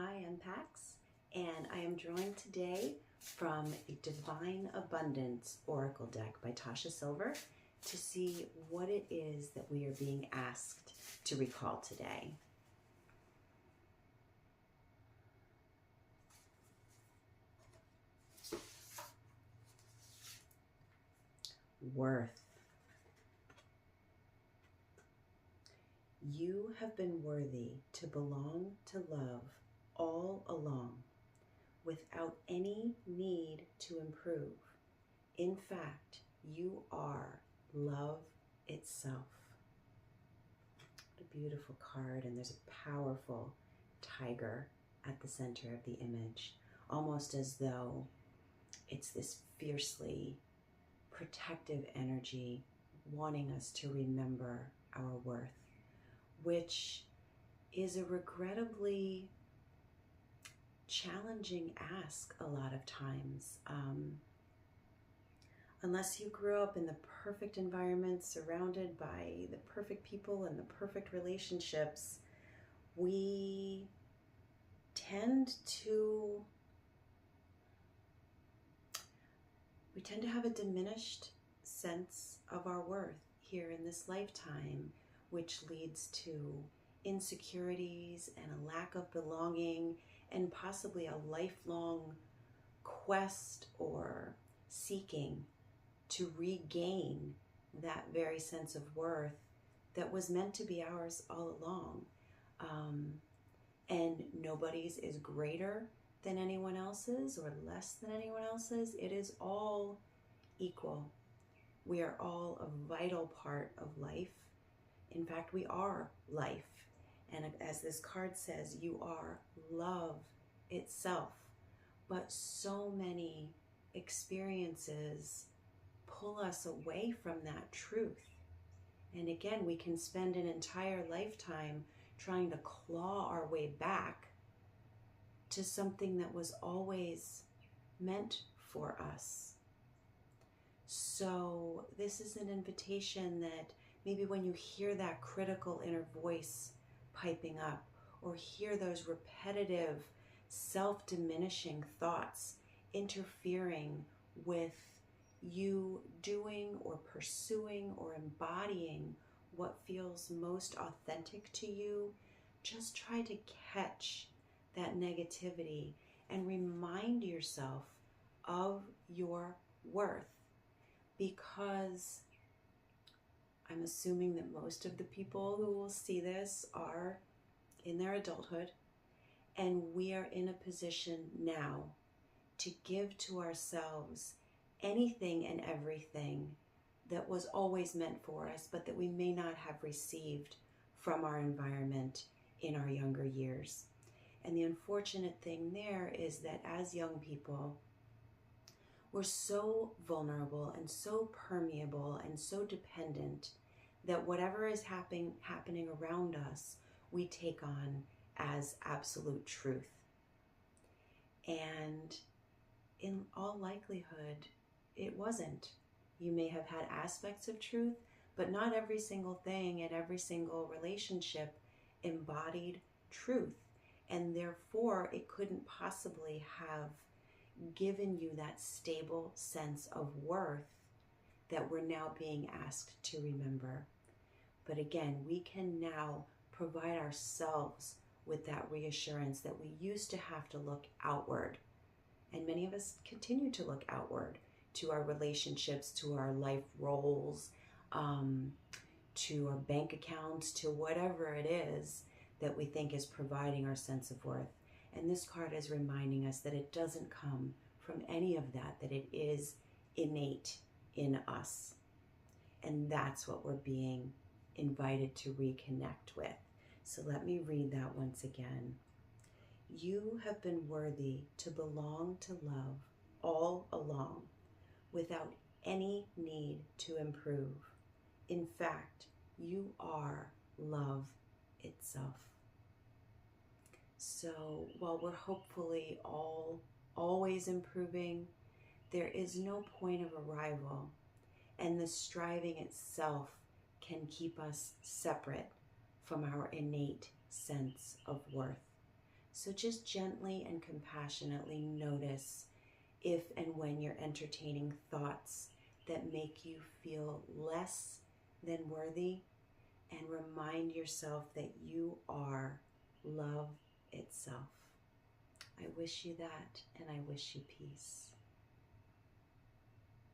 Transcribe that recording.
Hi, I'm Pax, and I am drawing today from the Divine Abundance Oracle deck by Tasha Silver to see what it is that we are being asked to recall today. Worth. You have been worthy to belong to love all along, without any need to improve. In fact, you are love itself. What a beautiful card, and there's a powerful tiger at the center of the image, almost as though it's this fiercely protective energy wanting us to remember our worth, which is a regrettably challenging ask a lot of times. Unless you grew up in the perfect environment, surrounded by the perfect people and the perfect relationships, we tend to have a diminished sense of our worth here in this lifetime, which leads to insecurities and a lack of belonging and possibly a lifelong quest or seeking to regain that very sense of worth that was meant to be ours all along. And nobody's is greater than anyone else's or less than anyone else's. It is all equal. We are all a vital part of life. In fact, we are life. And as this card says, you are love itself. But so many experiences pull us away from that truth. And again, we can spend an entire lifetime trying to claw our way back to something that was always meant for us. So this is an invitation that maybe when you hear that critical inner voice piping up, or hear those repetitive self-diminishing thoughts interfering with you doing or pursuing or embodying what feels most authentic to you, just try to catch that negativity and remind yourself of your worth, because I'm assuming that most of the people who will see this are in their adulthood, and we are in a position now to give to ourselves anything and everything that was always meant for us, but that we may not have received from our environment in our younger years. And the unfortunate thing there is that as young people, we're so vulnerable and so permeable and so dependent that whatever is happening around us, we take on as absolute truth. And in all likelihood, it wasn't. You may have had aspects of truth, but not every single thing and every single relationship embodied truth. And therefore, it couldn't possibly have given you that stable sense of worth that we're now being asked to remember. But again, we can now provide ourselves with that reassurance that we used to have to look outward. And many of us continue to look outward to our relationships, to our life roles, to our bank accounts, to whatever it is that we think is providing our sense of worth. And this card is reminding us that it doesn't come from any of that, that it is innate in us. And that's what we're being invited to reconnect with. So let me read that once again. You have been worthy to belong to love all along, without any need to improve. In fact, you are love itself. So while we're hopefully always improving, there is no point of arrival, and the striving itself can keep us separate from our innate sense of worth. So just gently and compassionately notice if and when you're entertaining thoughts that make you feel less than worthy, and remind yourself that you are love itself. I wish you that, and I wish you peace.